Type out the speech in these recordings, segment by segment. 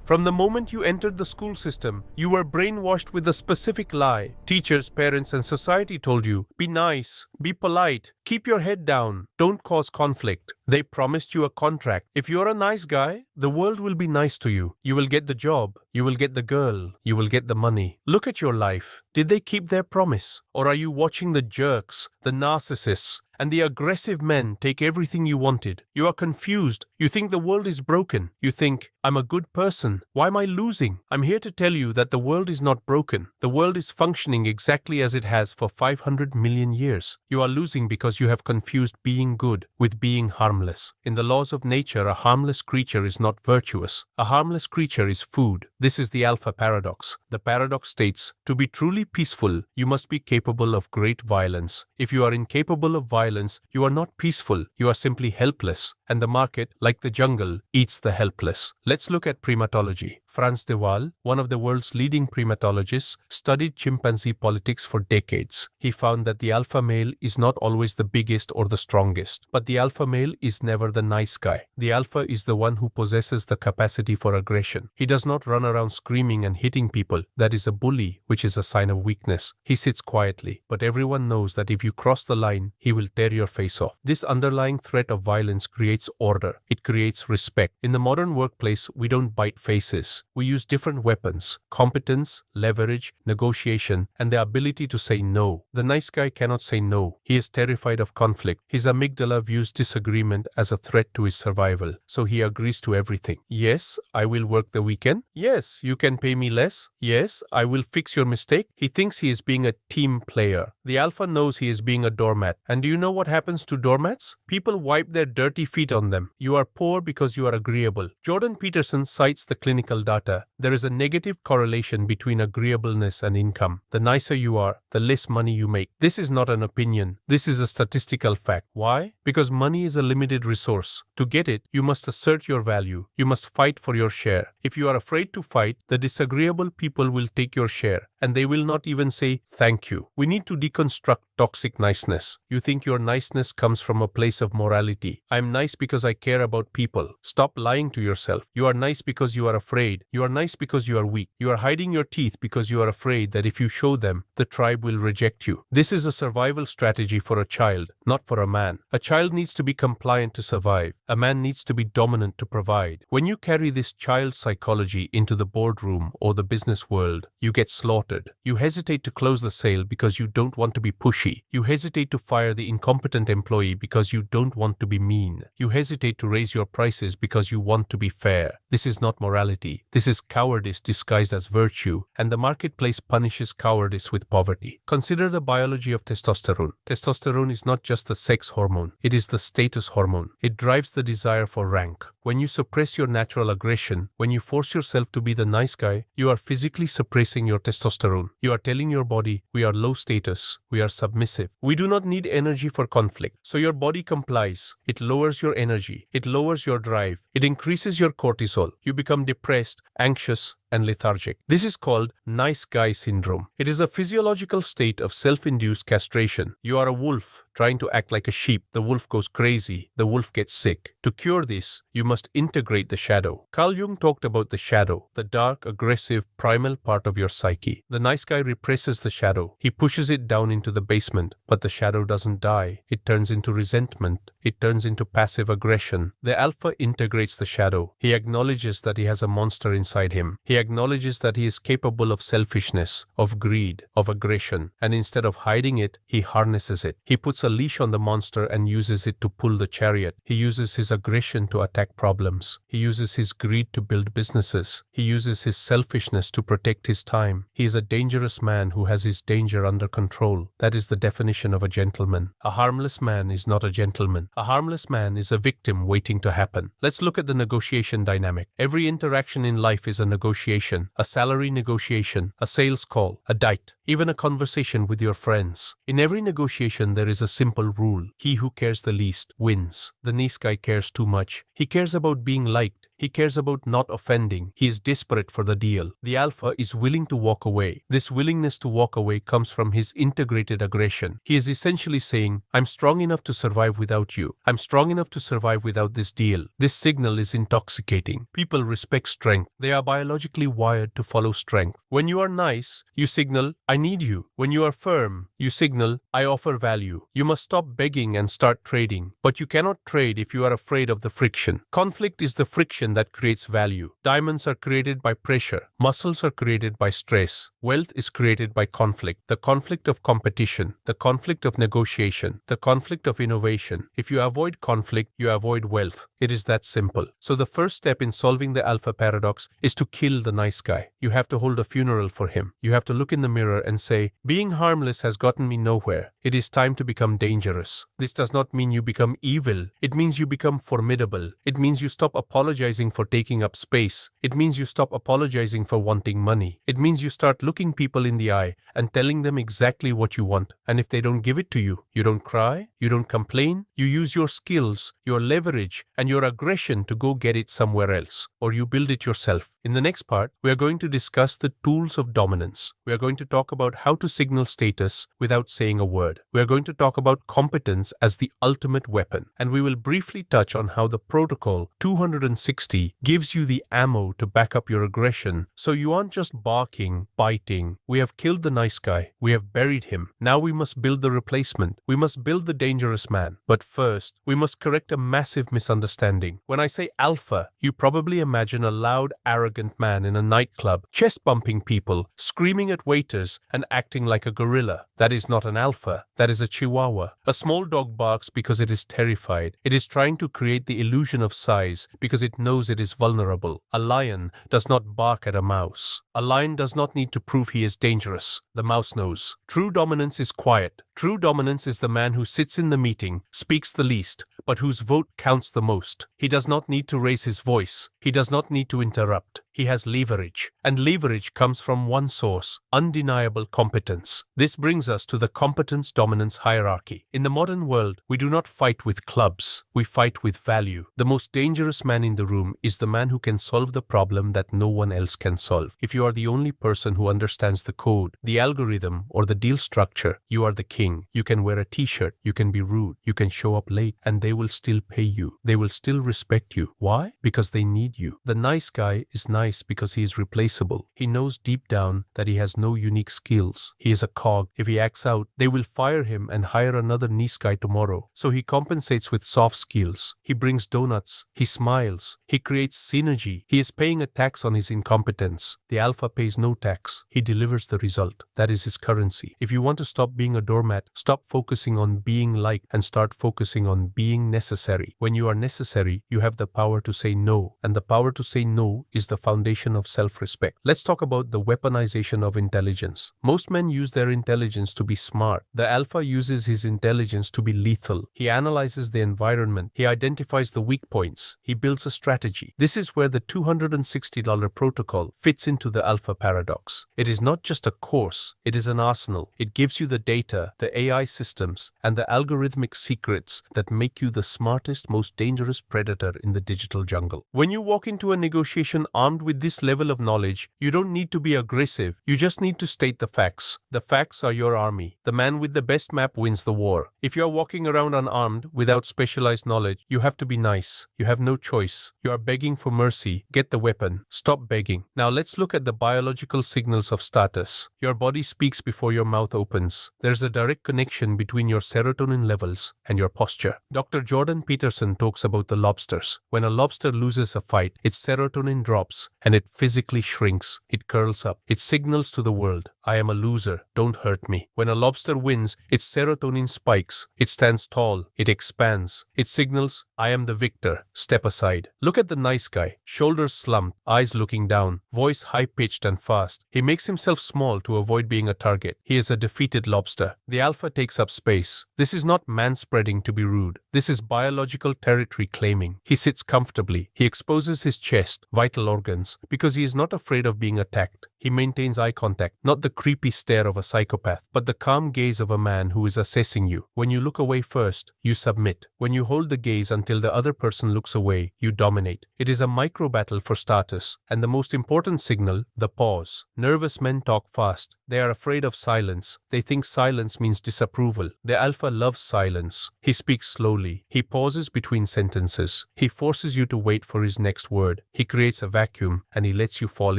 From the moment you entered the school system, you were brainwashed with a specific lie. Teachers, parents, and society told you, be nice, be polite, keep your head down, don't cause conflict. They promised you a contract. If you're a nice guy, the world will be nice to you. You will get the job, you will get the girl, you will get the money. Look at your life. Did they keep their promise? Or are you watching the jerks, the narcissists, and the aggressive men take everything you wanted? You are confused. You think the world is broken. You think, I'm a good person. Why am I losing? I'm here to tell you that the world is not broken. The world is functioning exactly as it has for 500 million years. You are losing because you have confused being good with being harmless. In the laws of nature, a harmless creature is not virtuous. A harmless creature is food. This is the alpha paradox. The paradox states, to be truly peaceful, you must be capable of great violence. If you are incapable of violence, you are not peaceful. You are simply helpless. And the market, like the jungle, eats the helpless. Let's look at primatology. Frans de Waal, one of the world's leading primatologists, studied chimpanzee politics for decades. He found that the alpha male is not always the biggest or the strongest, but the alpha male is never the nice guy. The alpha is the one who possesses the capacity for aggression. He does not run around screaming and hitting people. That is a bully, which is a sign of weakness. He sits quietly, but everyone knows that if you cross the line, he will tear your face off. This underlying threat of violence creates order. It creates respect. In the modern workplace, we don't bite faces. We use different weapons: competence, leverage, negotiation, and the ability to say no. The nice guy cannot say no. He is terrified of conflict. His amygdala views disagreement as a threat to his survival, so he agrees to everything. Yes, I will work the weekend. Yes, you can pay me less. Yes, I will fix your mistake. He thinks he is being a team player. The alpha knows he is being a doormat. And do you know what happens to doormats? People wipe their dirty feet on them. You are poor because you are agreeable. Jordan Peterson cites the clinical data. There is a negative correlation between agreeableness and income. The nicer you are, the less money you make. This is not an opinion. This is a statistical fact. Why? Because money is a limited resource. To get it, you must assert your value. You must fight for your share. If you are afraid to fight, the disagreeable people will take your share, and they will not even say thank you. We need to deconstruct toxic niceness. You think your niceness comes from a place of morality. I'm nice because I care about people. Stop lying to yourself. You are nice because you are afraid. You are nice because you are weak. You are hiding your teeth because you are afraid that if you show them, the tribe will reject you. This is a survival strategy for a child, not for a man. A child needs to be compliant to survive. A man needs to be dominant to provide. When you carry this child psychology into the boardroom or the business world, you get slaughtered. You hesitate to close the sale because you don't want to be pushy. You hesitate to fire the incompetent employee because you don't want to be mean. You hesitate to raise your prices because you want to be fair. This is not morality. This is cowardice disguised as virtue, and the marketplace punishes cowardice with poverty. Consider the biology of testosterone. Testosterone is not just the sex hormone. It is the status hormone. It drives the desire for rank. When you suppress your natural aggression, when you force yourself to be the nice guy, you are physically suppressing your testosterone. You are telling your body, we are low status, we are submissive. We do not need energy for conflict. So your body complies. It lowers your energy. It lowers your drive. It increases your cortisol. You become depressed, anxious, and lethargic. This is called nice guy syndrome. It is a physiological state of self-induced castration. You are a wolf trying to act like a sheep. The wolf goes crazy. The wolf gets sick. To cure this, you must integrate the shadow. Carl Jung talked about the shadow, the dark, aggressive, primal part of your psyche. The nice guy represses the shadow. He pushes it down into the basement, but the shadow doesn't die. It turns into resentment. It turns into passive aggression. The alpha integrates the shadow. He acknowledges that he has a monster inside him. He acknowledges that he is capable of selfishness, of greed, of aggression, and instead of hiding it, he harnesses it. He puts a leash on the monster and uses it to pull the chariot. He uses his aggression to attack problems. He uses his greed to build businesses. He uses his selfishness to protect his time. He is a dangerous man who has his danger under control. That is the definition of a gentleman. A harmless man is not a gentleman. A harmless man is a victim waiting to happen. Let's look at the negotiation dynamic. Every interaction in life is a negotiation, a salary negotiation, a sales call, a date, even a conversation with your friends. In every negotiation, there is a simple rule. He who cares the least wins. The nice guy cares too much. He cares about being liked. He cares about not offending. He is desperate for the deal. The alpha is willing to walk away. This willingness to walk away comes from his integrated aggression. He is essentially saying, I'm strong enough to survive without you. I'm strong enough to survive without this deal. This signal is intoxicating. People respect strength. They are biologically wired to follow strength. When you are nice, you signal, I need you. When you are firm, you signal, I offer value. You must stop begging and start trading. But you cannot trade if you are afraid of the friction. Conflict is the friction that creates value. Diamonds are created by pressure. Muscles are created by stress. Wealth is created by conflict. The conflict of competition, the conflict of negotiation, the conflict of innovation. If you avoid conflict, you avoid wealth. It is that simple. So the first step in solving the alpha paradox is to kill the nice guy. You have to hold a funeral for him. You have to look in the mirror and say, being harmless has gotten me nowhere. It is time to become dangerous. This does not mean you become evil. It means you become formidable. It means you stop apologizing for taking up space. It means you stop apologizing for wanting money. It means you start looking people in the eye and telling them exactly what you want. And if they don't give it to you, you don't cry, you don't complain, you use your skills, your leverage, and your aggression to go get it somewhere else, or you build it yourself. In the next part, we are going to discuss the tools of dominance. We are going to talk about how to signal status without saying a word. We are going to talk about competence as the ultimate weapon. And we will briefly touch on how the protocol 260 gives you the ammo to back up your aggression, so you aren't just barking, biting. We have killed the nice guy. We have buried him. Now we must build the replacement. We must build the dangerous man. But first, we must correct a massive misunderstanding. When I say alpha, you probably imagine a loud, arrogant man in a nightclub, chest-bumping people, screaming at waiters, and acting like a gorilla. That is not an alpha. That is a chihuahua. A small dog barks because it is terrified. It is trying to create the illusion of size because it knows it is vulnerable. A lion does not bark at a mouse. A lion does not need to prove he is dangerous. The mouse knows. True dominance is quiet. True dominance is the man who sits in the meeting, speaks the least, but whose vote counts the most. He does not need to raise his voice. He does not need to interrupt. He has leverage. And leverage comes from one source, undeniable competence. This brings us to the competence-dominance hierarchy. In the modern world, we do not fight with clubs. We fight with value. The most dangerous man in the room is the man who can solve the problem that no one else can solve. If you are the only person who understands the code, the algorithm, or the deal structure, you are the king. You can wear a t-shirt, you can be rude, you can show up late, and they will still pay you. They will still respect you. Why? Because they need you. The nice guy is nice because he is replaceable. He knows deep down that he has no unique skills. He is a cog. If he acts out, they will fire him and hire another nice guy tomorrow. So he compensates with soft skills. He brings donuts. He smiles. He creates synergy. He is paying a tax on his incompetence. The alpha pays no tax. He delivers the result. That is his currency. If you want to stop being a doormat, stop focusing on being liked and start focusing on being necessary. When you are necessary, you have the power to say no. And the power to say no is the foundation of self-respect. Let's talk about the weaponization of intelligence. Most men use their intelligence to be smart. The alpha uses his intelligence to be lethal. He analyzes the environment. He identifies the weak points. He builds a strategy. This is where the $260 protocol fits into the alpha paradox. It is not just a course. It is an arsenal. It gives you the data, the AI systems, and the algorithmic secrets that make you the smartest, most dangerous predator in the digital jungle. When you walk into a negotiation armed with this level of knowledge, you don't need to be aggressive. You just need to state the facts. The facts are your army. The man with the best map wins the war. If you are walking around unarmed without specialized knowledge, you have to be nice. You have no choice. You are begging for mercy. Get the weapon. Stop begging. Now let's look at the biological signals of status. Your body speaks before your mouth opens. There's a direct connection between your serotonin levels and your posture. Dr. Jordan Peterson talks about the lobsters. When a lobster loses a fight, its serotonin drops and it physically shrinks. It curls up. It signals to the world, I am a loser. Don't hurt me. When a lobster wins, its serotonin spikes. It stands tall. It expands. It signals, I am the victor. Step aside. Look at the nice guy. Shoulders slumped, eyes looking down, voice high-pitched and fast. He makes himself small to avoid being a target. He is a defeated lobster. The alpha takes up space. This is not manspreading to be rude. This is biological territory claiming. He sits comfortably. He exposes his chest, vital organs, responds because he is not afraid of being attacked. He maintains eye contact, not the creepy stare of a psychopath, but the calm gaze of a man who is assessing you. When you look away first, you submit. When you hold the gaze until the other person looks away, you dominate. It is a micro battle for status, and the most important signal, the pause. Nervous men talk fast. They are afraid of silence. They think silence means disapproval. The alpha loves silence. He speaks slowly. He pauses between sentences. He forces you to wait for his next word. He creates a vacuum and he lets you fall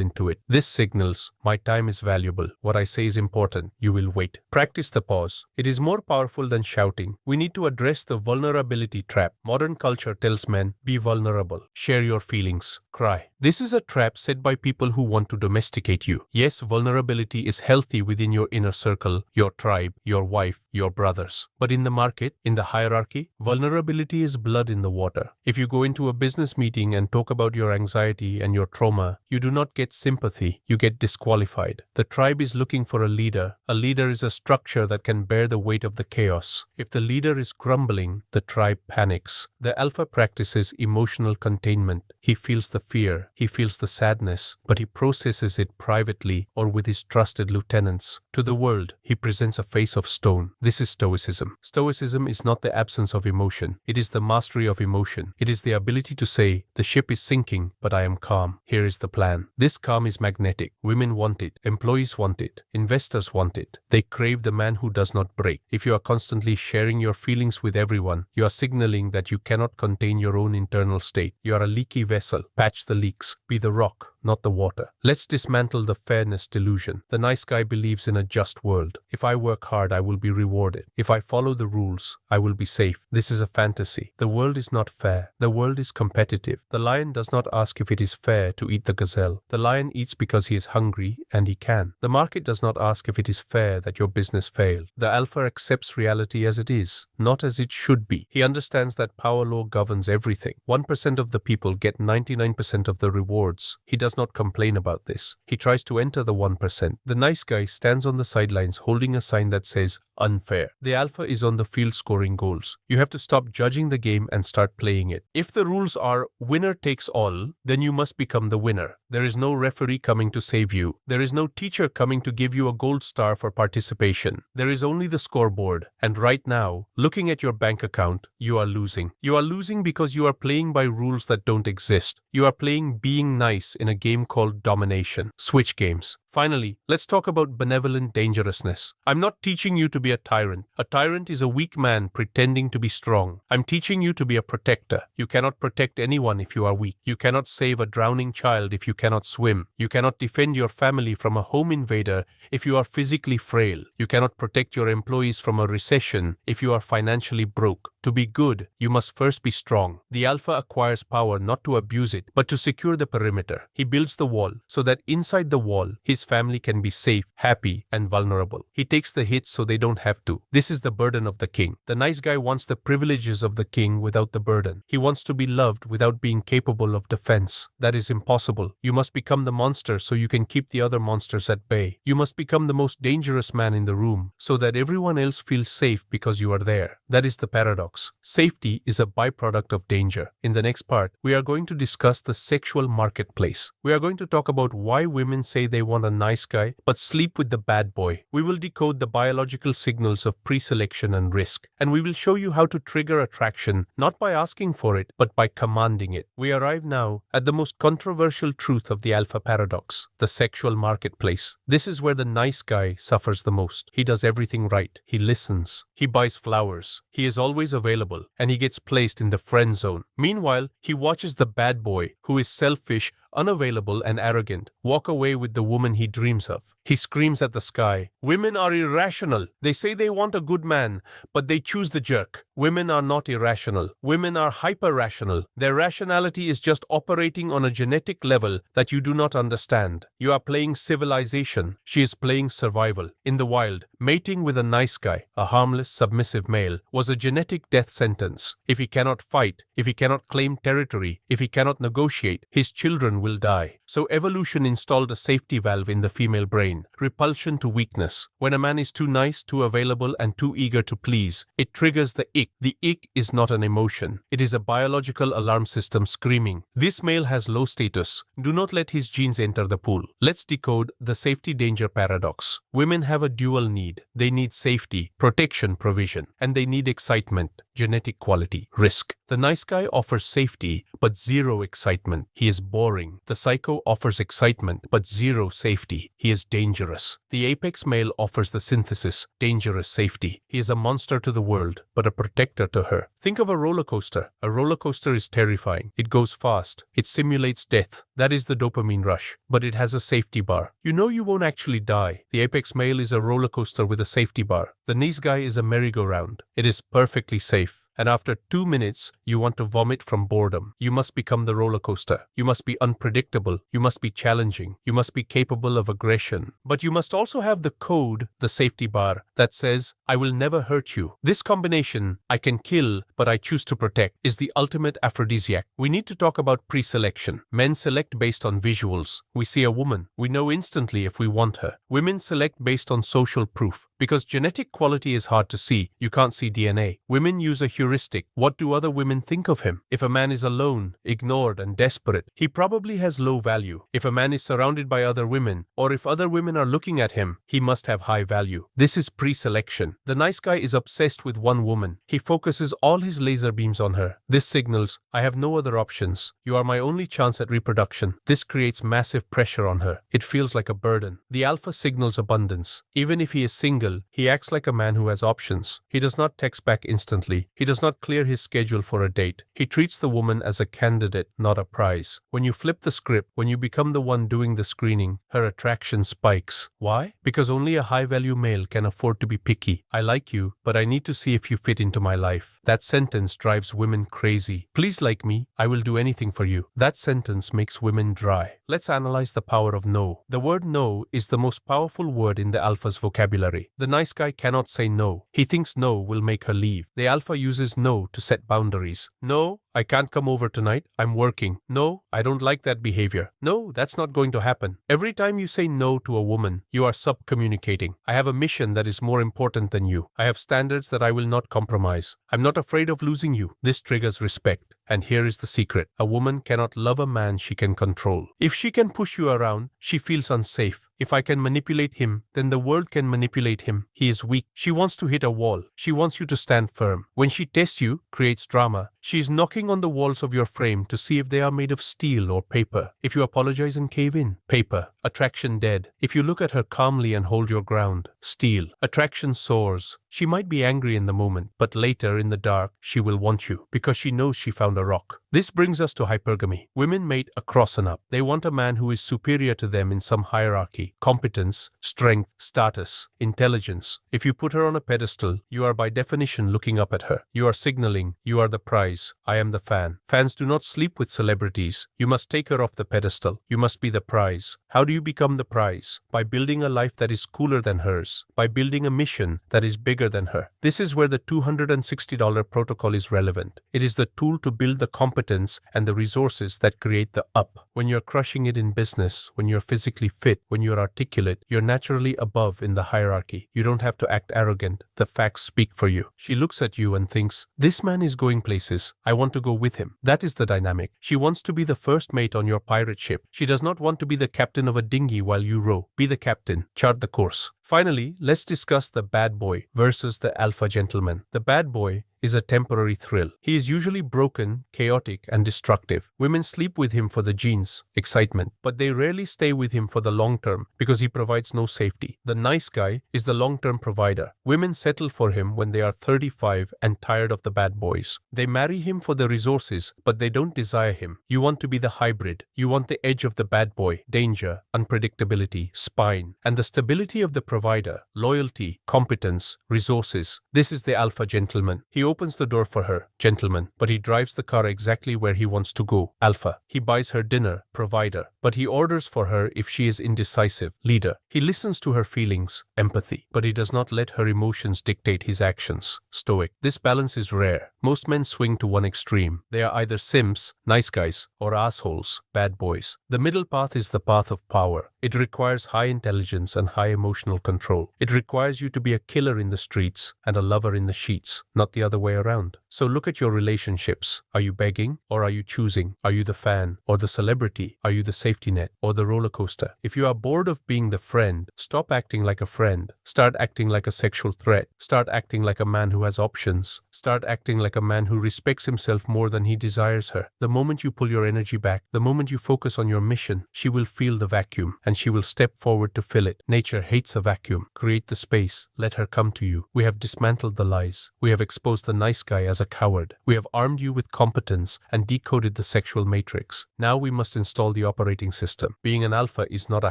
into it. This signals, my time is valuable. What I say is important. You will wait. Practice the pause. It is more powerful than shouting. We need to address the vulnerability trap. Modern culture tells men, be vulnerable. Share your feelings. Cry. This is a trap set by people who want to domesticate you. Yes, vulnerability is healthy within your inner circle, your tribe, your wife, your brothers. But in the market, in the hierarchy, vulnerability is blood in the water. If you go into a business meeting and talk about your anxiety and your trauma, you do not get sympathy, you get disqualified. The tribe is looking for a leader. A leader is a structure that can bear the weight of the chaos. If the leader is grumbling, the tribe panics. The alpha practices emotional containment. He feels the fear, he feels the sadness, but he processes it privately or with his trusted lieutenants. To the world, he presents a face of stone. This is Stoicism. Stoicism is not the absence of emotion. It is the mastery of emotion. It is the ability to say, the ship is sinking, but I am calm. Here is the plan. This calm is magnetic. Women want it. Employees want it. Investors want it. They crave the man who does not break. If you are constantly sharing your feelings with everyone, you are signaling that you cannot contain your own internal state. You are a leaky vessel. Patch the leaks. Be the rock, not the water. Let's dismantle the fairness delusion. The nice guy believes in a just world. If I work hard, I will be rewarded. If I follow the rules, I will be safe. This is a fantasy. The world is not fair. The world is competitive. The lion does not ask if it is fair to eat the gazelle. The lion eats because he is hungry and he can. The market does not ask if it is fair that your business failed. The alpha accepts reality as it is, not as it should be. He understands that power law governs everything. 1% of the people get 99% of the rewards. He does not complain about this. He tries to enter the 1%. The nice guy stands on the sidelines holding a sign that says unfair. The alpha is on the field scoring goals. You have to stop judging the game and start playing it. If the rules are winner takes all, then you must become the winner. There is no referee coming to save you. There is no teacher coming to give you a gold star for participation. There is only the scoreboard. And right now, looking at your bank account, you are losing. You are losing because you are playing by rules that don't exist. You are playing being nice in a game called domination. Switch games. Finally, let's talk about benevolent dangerousness. I'm not teaching you to be a tyrant. A tyrant is a weak man pretending to be strong. I'm teaching you to be a protector. You cannot protect anyone if you are weak. You cannot save a drowning child if you cannot swim. You cannot defend your family from a home invader if you are physically frail. You cannot protect your employees from a recession if you are financially broke. To be good, you must first be strong. The alpha acquires power not to abuse it, but to secure the perimeter. He builds the wall so that inside the wall, his family can be safe, happy, and vulnerable. He takes the hits so they don't have to. This is the burden of the king. The nice guy wants the privileges of the king without the burden. He wants to be loved without being capable of defense. That is impossible. You must become the monster so you can keep the other monsters at bay. You must become the most dangerous man in the room so that everyone else feels safe because you are there. That is the paradox. Safety is a byproduct of danger. In the next part, we are going to discuss the sexual marketplace. We are going to talk about why women say they want a nice guy but sleep with the bad boy. We will decode the biological signals of pre-selection and risk. And we will show you how to trigger attraction, not by asking for it, but by commanding it. We arrive now at the most controversial truth of the alpha paradox, the sexual marketplace. This is where the nice guy suffers the most. He does everything right. He listens. He buys flowers. He is always available, and he gets placed in the friend zone. Meanwhile, he watches the bad boy, who is selfish, unavailable, and arrogant, walk away with the woman he dreams of. He screams at the sky, "Women are irrational. They say they want a good man, but they choose the jerk." Women are not irrational. Women are hyper-rational. Their rationality is just operating on a genetic level that you do not understand. You are playing civilization. She is playing survival. In the wild, mating with a nice guy, a harmless, submissive male, was a genetic death sentence. If he cannot fight, if he cannot claim territory, if he cannot negotiate, his children will die. So evolution installed a safety valve in the female brain, repulsion to weakness. When a man is too nice, too available, and too eager to please, it triggers the ick. The ick is not an emotion. It is a biological alarm system screaming, "This male has low status. Do not let his genes enter the pool." Let's decode the safety-danger paradox. Women have a dual need. They need safety, protection, provision, and they need excitement, genetic quality, risk. The nice guy offers safety, but zero excitement. He is boring. The psycho offers excitement, but zero safety. He is dangerous. The apex male offers the synthesis, dangerous safety. He is a monster to the world, but a protector to her. Think of a roller coaster. A roller coaster is terrifying. It goes fast. It simulates death. That is the dopamine rush, but it has a safety bar. You know you won't actually die. The apex male is a roller coaster with a safety bar. The nice guy is a merry-go-round. It is perfectly safe. And after 2 minutes, you want to vomit from boredom. You must become the roller coaster. You must be unpredictable. You must be challenging. You must be capable of aggression. But you must also have the code, the safety bar, that says, "I will never hurt you." This combination, "I can kill, but I choose to protect," is the ultimate aphrodisiac. We need to talk about pre-selection. Men select based on visuals. We see a woman. We know instantly if we want her. Women select based on social proof. Because genetic quality is hard to see. You can't see DNA. Women use a heuristic. What do other women think of him? If a man is alone, ignored, and desperate, he probably has low value. If a man is surrounded by other women, or if other women are looking at him, he must have high value. This is pre-selection. The nice guy is obsessed with one woman. He focuses all his laser beams on her. This signals, "I have no other options. You are my only chance at reproduction." This creates massive pressure on her. It feels like a burden. The alpha signals abundance. Even if he is single, he acts like a man who has options. He does not text back instantly. He does not clear his schedule for a date. He treats the woman as a candidate, not a prize. When you flip the script, when you become the one doing the screening, her attraction spikes. Why? Because only a high-value male can afford to be picky. "I like you, but I need to see if you fit into my life." That sentence drives women crazy. "Please like me. I will do anything for you." That sentence makes women dry. Let's analyze the power of no. The word no is the most powerful word in the alpha's vocabulary. The nice guy cannot say no. He thinks no will make her leave. The alpha uses no to set boundaries. "No, I can't come over tonight. I'm working." "No, I don't like that behavior." "No, that's not going to happen." Every time you say no to a woman, you are sub-communicating. "I have a mission that is more important than you. I have standards that I will not compromise. I'm not afraid of losing you." This triggers respect. And here is the secret. A woman cannot love a man she can control. If she can push you around, she feels unsafe. If I can manipulate him, then the world can manipulate him. He is weak. She wants to hit a wall. She wants you to stand firm. When she tests you, creates drama, she is knocking on the walls of your frame to see if they are made of steel or paper. If you apologize and cave in, paper. Attraction dead. If you look at her calmly and hold your ground, steel. Attraction soars. She might be angry in the moment, but later in the dark, she will want you because she knows she found a rock. This brings us to hypergamy. Women mate across and up. They want a man who is superior to them in some hierarchy. Competence, strength, status, intelligence. If you put her on a pedestal, you are by definition looking up at her. You are signaling, "You are the prize. I am the fan." Fans do not sleep with celebrities. You must take her off the pedestal. You must be the prize. How do you become the prize? By building a life that is cooler than hers. By building a mission that is bigger than her. This is where the $260 protocol is relevant. It is the tool to build the competence and the resources that create the up. When you're crushing it in business, when you're physically fit, when you're articulate, you're naturally above in the hierarchy. You don't have to act arrogant. The facts speak for you. She looks at you and thinks, "This man is going places. I want to go with him." That is the dynamic. She wants to be the first mate on your pirate ship. She does not want to be the captain of a dinghy while you row. Be the captain. Chart the course. Finally, let's discuss the bad boy versus the alpha gentleman. The bad boy is a temporary thrill. He is usually broken, chaotic, and destructive. Women sleep with him for the genes, excitement, but they rarely stay with him for the long term because he provides no safety. The nice guy is the long-term provider. Women settle for him when they are 35 and tired of the bad boys. They marry him for the resources, but they don't desire him. You want to be the hybrid. You want the edge of the bad boy, danger, unpredictability, spine, and the stability of the provider, loyalty, competence, resources. This is the alpha gentleman. He opens the door for her, gentleman, but he drives the car exactly where he wants to go, alpha. He buys her dinner, provider, but he orders for her if she is indecisive, leader. He listens to her feelings, empathy, but he does not let her emotions dictate his actions, stoic. This balance is rare. Most men swing to one extreme. They are either simps, nice guys, or assholes, bad boys. The middle path is the path of power. It requires high intelligence and high emotional control. It requires you to be a killer in the streets and a lover in the sheets, not the other way around. So look at your relationships. Are you begging or are you choosing? Are you the fan or the celebrity? Are you the safety net or the roller coaster? If you are bored of being the friend, stop acting like a friend. Start acting like a sexual threat. Start acting like a man who has options. Start acting like a man who respects himself more than he desires her. The moment you pull your energy back, the moment you focus on your mission, she will feel the vacuum and she will step forward to fill it. Nature hates a vacuum. Create the space. Let her come to you. We have dismantled the lies. We have exposed the nice guy as a coward. We have armed you with competence and decoded the sexual matrix. Now we must install the operating system. Being an alpha is not a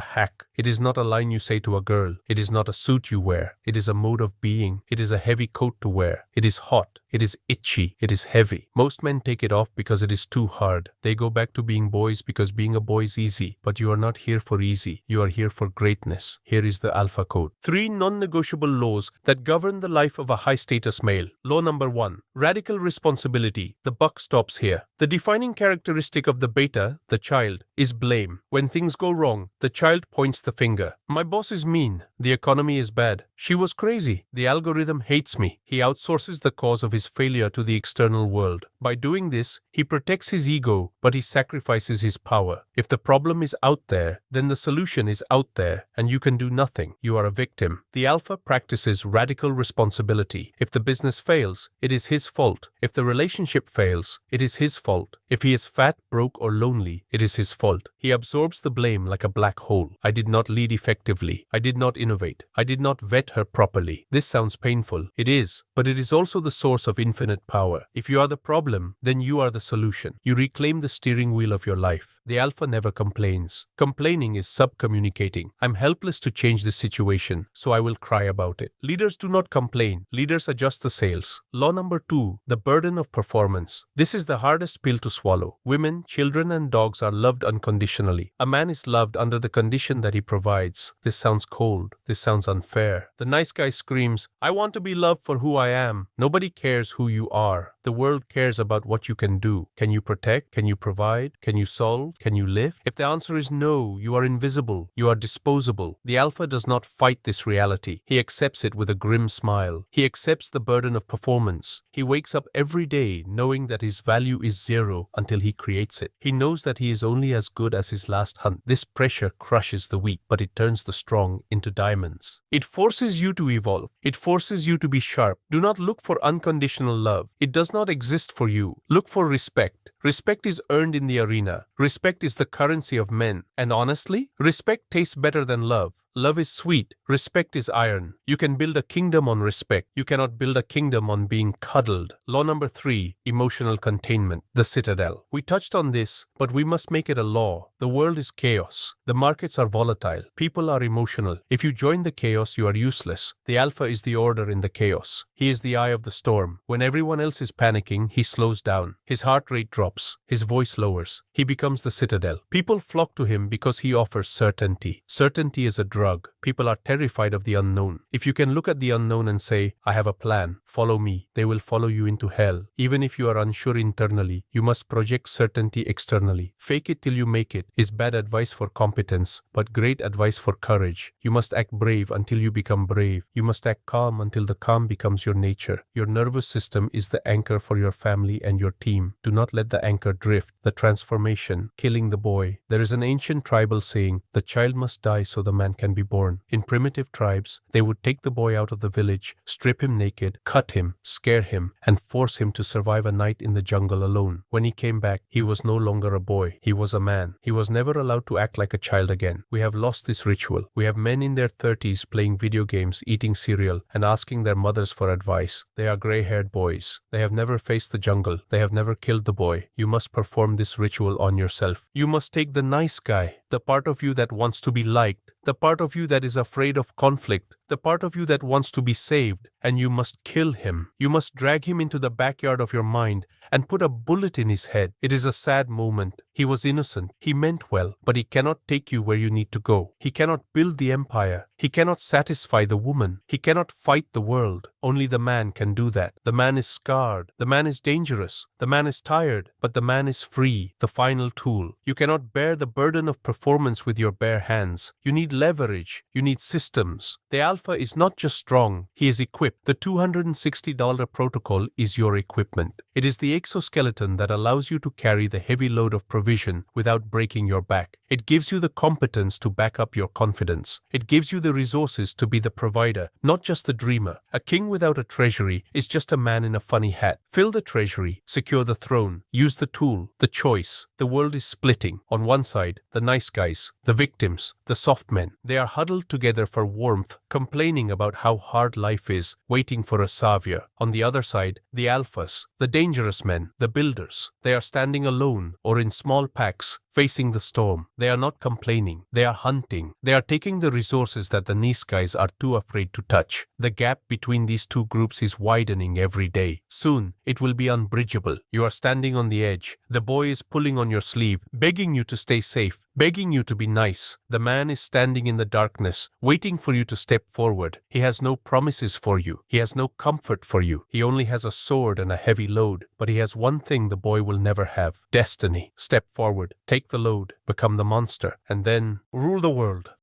hack. It is not a line you say to a girl. It is not a suit you wear. It is a mode of being. It is a heavy coat to wear. It is hot. It is itchy. It is heavy. Most men take it off because it is too hard. They go back to being boys because being a boy is easy. But you are not here for easy. You are here for greatness. Here is the alpha code. 3 non-negotiable laws that govern the life of a high-status male. Law number 1. Radical responsibility. The buck stops here. The defining characteristic of the beta, the child, is blame. When things go wrong, the child points the finger. My boss is mean. The economy is bad. She was crazy. The algorithm hates me. He outsources the cause of his failure to the external world. By doing this, he protects his ego, but he sacrifices his power. If the problem is out there, then the solution is out there, and you can do nothing. You are a victim. The alpha practices radical responsibility. If the business fails, it is his fault. If the relationship fails, it is his fault. If he is fat, broke, or lonely, it is his fault. He absorbs the blame like a black hole. I did not lead effectively. I did not innovate. I did not vet her properly. This sounds painful. It is, but it is also the source of infinite power. If you are the problem, then you are the solution. You reclaim the steering wheel of your life. The alpha never complains. Complaining is sub-communicating. I'm helpless to change this situation, so I will cry about it. Leaders do not complain. Leaders adjust the sails. Law number 2, the burden of performance. This is the hardest pill to swallow. Women, children, and dogs are loved unconditionally. A man is loved under the condition that he provides. This sounds cold. This sounds unfair. The nice guy screams, I want to be loved for who I am. Nobody cares who you are. The world cares about what you can do. Can you protect? Can you provide? Can you solve? Can you lift? If the answer is no, you are invisible. You are disposable. The alpha does not fight this reality. He accepts it with a grim smile. He accepts the burden of performance. He wakes up every day knowing that his value is zero until he creates it. He knows that he is only as good as his last hunt. This pressure crushes the weak, but it turns the strong into diamonds. It forces you to evolve. It forces you to be sharp. Do not look for unconditional love. It does not exist for you. Look for respect. Respect is earned in the arena. Respect is the currency of men. And honestly, respect tastes better than love. Love is sweet. Respect is iron. You can build a kingdom on respect. You cannot build a kingdom on being cuddled. Law number 3, emotional containment. The citadel. We touched on this, but we must make it a law. The world is chaos. The markets are volatile. People are emotional. If you join the chaos, you are useless. The alpha is the order in the chaos. He is the eye of the storm. When everyone else is panicking, he slows down. His heart rate drops. His voice lowers. He becomes the citadel. People flock to him because he offers certainty. Certainty is a drug. People are terrified of the unknown. If you can look at the unknown and say, I have a plan, follow me, they will follow you into hell. Even if you are unsure internally, you must project certainty externally. Fake it till you make it is bad advice for competence, but great advice for courage. You must act brave until you become brave. You must act calm until the calm becomes your nature. Your nervous system is the anchor for your family and your team. Do not let the anchor drift. The transformation, killing the boy. There is an ancient tribal saying, the child must die so the man can be born. In primitive tribes, they would take the boy out of the village, strip him naked, cut him, scare him, and force him to survive a night in the jungle alone. When he came back, he was no longer a boy. He was a man. He was never allowed to act like a child again. We have lost this ritual. We have men in their 30s playing video games, eating cereal, and asking their mothers for advice. They are gray-haired boys. They have never faced the jungle. They have never killed the boy. You must perform this ritual on yourself. You must take the nice guy, the part of you that wants to be liked, the part of you that is afraid of conflict, the part of you that wants to be saved, and you must kill him. You must drag him into the backyard of your mind and put a bullet in his head. It is a sad moment. He was innocent. He meant well, but he cannot take you where you need to go. He cannot build the empire. He cannot satisfy the woman. He cannot fight the world. Only the man can do that. The man is scarred. The man is dangerous. The man is tired, but the man is free, the final tool. You cannot bear the burden of performance with your bare hands. You need leverage. You need systems. The alpha is not just strong, he is equipped. The $260 protocol is your equipment. It is the exoskeleton that allows you to carry the heavy load of provision without breaking your back. It gives you the competence to back up your confidence. It gives you the resources to be the provider, not just the dreamer. A king without a treasury is just a man in a funny hat. Fill the treasury, secure the throne, use the tool, the choice. The world is splitting. On one side, the nice guys, the victims, the soft men. They are huddled together for warmth, complaining about how hard life is, waiting for a savior. On the other side, the alphas, the dangerous men, the builders. They are standing alone or in small packs, facing the storm. They are not complaining. They are hunting. They are taking the resources that the nice guys are too afraid to touch. The gap between these two groups is widening every day. Soon, it will be unbridgeable. You are standing on the edge. The boy is pulling on your sleeve, begging you to stay safe, begging you to be nice. The man is standing in the darkness, waiting for you to step forward. He has no promises for you. He has no comfort for you. He only has a sword and a heavy load. But he has one thing the boy will never have: destiny. Step forward, take the load, become the monster, and then rule the world.